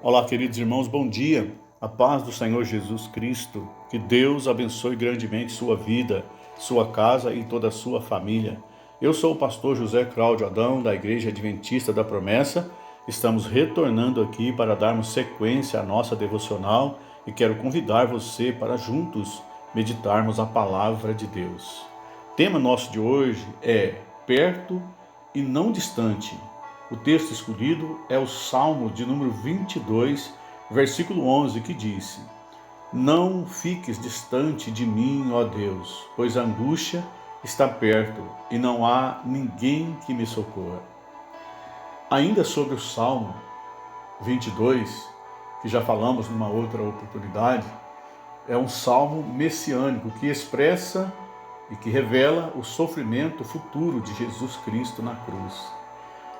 Olá, queridos irmãos, bom dia. A paz do Senhor Jesus Cristo. Que Deus abençoe grandemente sua vida, sua casa e toda a sua família. Eu sou o pastor José Cláudio Adão, da Igreja Adventista da Promessa. Estamos retornando aqui para darmos sequência à nossa devocional e quero convidar você para juntos meditarmos a palavra de Deus. O tema nosso de hoje é perto e não distante. O texto escolhido é o Salmo de número 22, versículo 11, que diz: Não fiques distante de mim, ó Deus, pois a angústia está perto e não há ninguém que me socorra. Ainda sobre o Salmo 22, que já falamos numa outra oportunidade, é um salmo messiânico que expressa e que revela o sofrimento futuro de Jesus Cristo na cruz.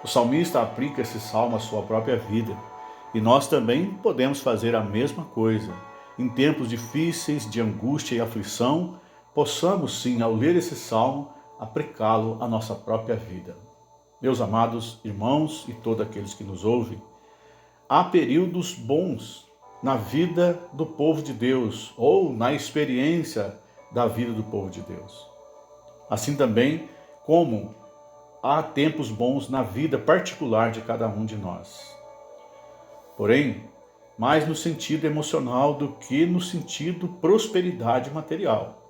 O salmista aplica esse salmo à sua própria vida e nós também podemos fazer a mesma coisa. Em tempos difíceis de angústia e aflição, possamos sim, ao ler esse salmo, aplicá-lo à nossa própria vida. Meus amados irmãos e todos aqueles que nos ouvem, há períodos bons na vida do povo de Deus ou na experiência da vida do povo de Deus. Assim também como há tempos bons na vida particular de cada um de nós. Porém, mais no sentido emocional do que no sentido prosperidade material.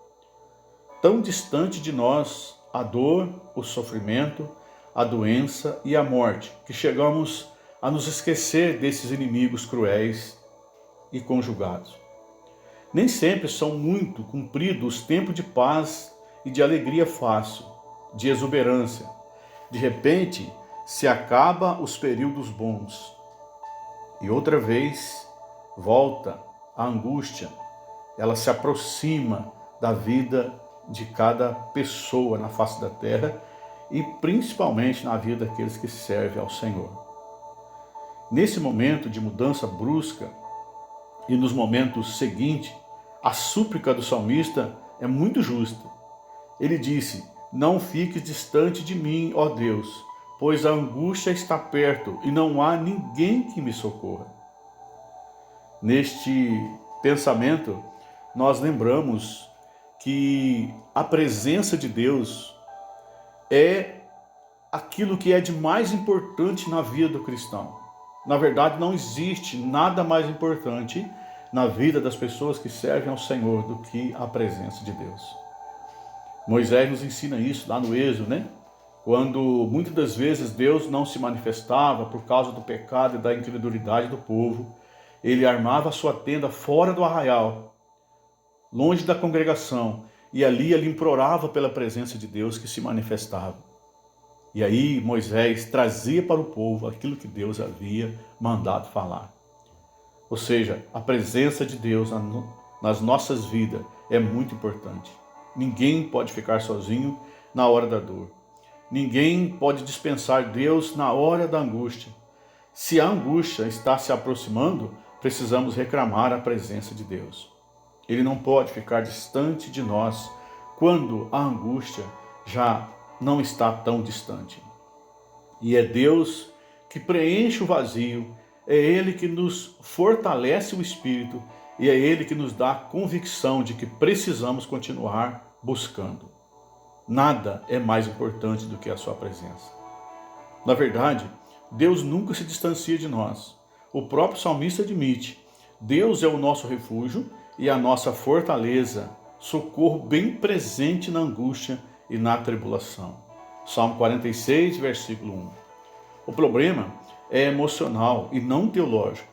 Tão distante de nós a dor, o sofrimento, a doença e a morte, que chegamos a nos esquecer desses inimigos cruéis e conjugados. Nem sempre são muito cumpridos os tempos de paz e de alegria fácil, de exuberância. De repente, se acaba os períodos bons e outra vez volta a angústia. Ela se aproxima da vida de cada pessoa na face da terra e principalmente na vida daqueles que servem ao Senhor. Nesse momento de mudança brusca e nos momentos seguintes, a súplica do salmista é muito justa. Ele disse: Não fiques distante de mim, ó Deus, pois a angústia está perto e não há ninguém que me socorra. Neste pensamento, nós lembramos que a presença de Deus é aquilo que é de mais importante na vida do cristão. Na verdade, não existe nada mais importante na vida das pessoas que servem ao Senhor do que a presença de Deus. Moisés nos ensina isso lá no Êxodo, né? Quando muitas das vezes Deus não se manifestava por causa do pecado e da incredulidade do povo, ele armava a sua tenda fora do arraial, longe da congregação, e ali ele implorava pela presença de Deus que se manifestava. E aí Moisés trazia para o povo aquilo que Deus havia mandado falar. Ou seja, a presença de Deus nas nossas vidas é muito importante. Ninguém pode ficar sozinho na hora da dor. Ninguém pode dispensar Deus na hora da angústia. Se a angústia está se aproximando, precisamos reclamar a presença de Deus. Ele não pode ficar distante de nós quando a angústia já não está tão distante. E é Deus que preenche o vazio, é Ele que nos fortalece o espírito e é Ele que nos dá a convicção de que precisamos continuar buscando. Nada é mais importante do que a sua presença. Na verdade, Deus nunca se distancia de nós. O próprio salmista admite: Deus é o nosso refúgio e a nossa fortaleza, socorro bem presente na angústia e na tribulação. Salmo 46, versículo 1. O problema é emocional e não teológico.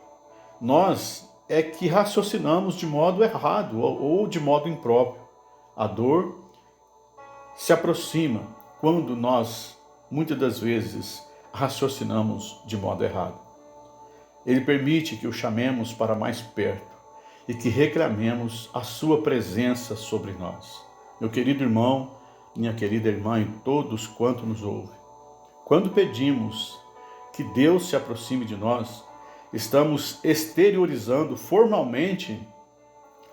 Nós é que raciocinamos de modo errado ou de modo impróprio. A dor se aproxima quando nós, muitas das vezes, raciocinamos de modo errado. Ele permite que o chamemos para mais perto e que reclamemos a sua presença sobre nós. Meu querido irmão, minha querida irmã e todos quanto nos ouvem, quando pedimos que Deus se aproxime de nós, estamos exteriorizando formalmente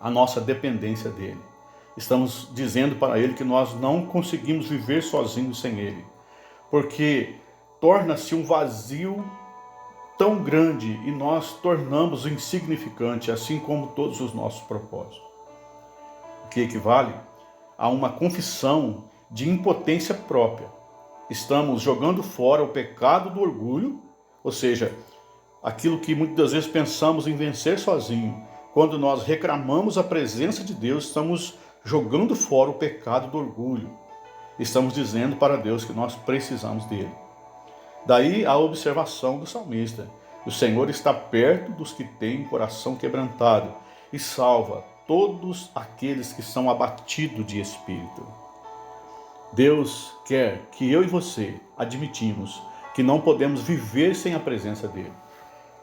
a nossa dependência dele. Estamos dizendo para ele que nós não conseguimos viver sozinhos sem ele, porque torna-se um vazio tão grande e nós tornamos insignificante, assim como todos os nossos propósitos. O que equivale a uma confissão de impotência própria. Estamos jogando fora o pecado do orgulho, ou seja, aquilo que muitas vezes pensamos em vencer sozinho. Quando nós reclamamos a presença de Deus, estamos jogando fora o pecado do orgulho. Estamos dizendo para Deus que nós precisamos dele. Daí a observação do salmista: o Senhor está perto dos que têm coração quebrantado e salva todos aqueles que são abatidos de espírito. Deus quer que eu e você admitimos que não podemos viver sem a presença dele.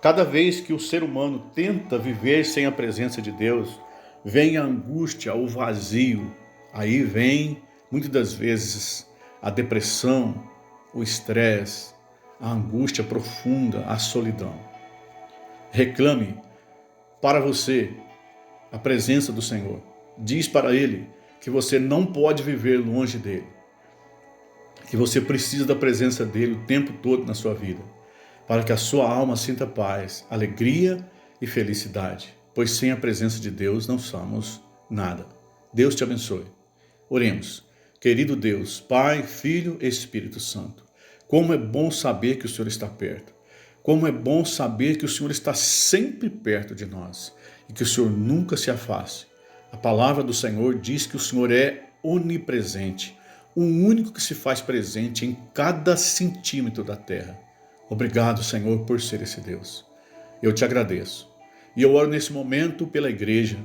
Cada vez que o ser humano tenta viver sem a presença de Deus, vem a angústia, o vazio. Aí vem, muitas das vezes, a depressão, o estresse, a angústia profunda, a solidão. Reclame para você a presença do Senhor. Diz para Ele que você não pode viver longe dele, que você precisa da presença dele o tempo todo na sua vida, para que a sua alma sinta paz, alegria e felicidade, pois sem a presença de Deus não somos nada. Deus te abençoe. Oremos. Querido Deus, Pai, Filho e Espírito Santo, como é bom saber que o Senhor está perto. Como é bom saber que o Senhor está sempre perto de nós e que o Senhor nunca se afaste. A palavra do Senhor diz que o Senhor é onipresente, o único que se faz presente em cada centímetro da terra. Obrigado, Senhor, por ser esse Deus. Eu te agradeço. E eu oro nesse momento pela igreja,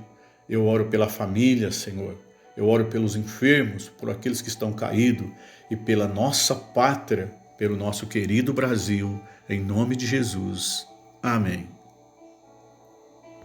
eu oro pela família, Senhor. Eu oro pelos enfermos, por aqueles que estão caídos e pela nossa pátria, pelo nosso querido Brasil, em nome de Jesus. Amém.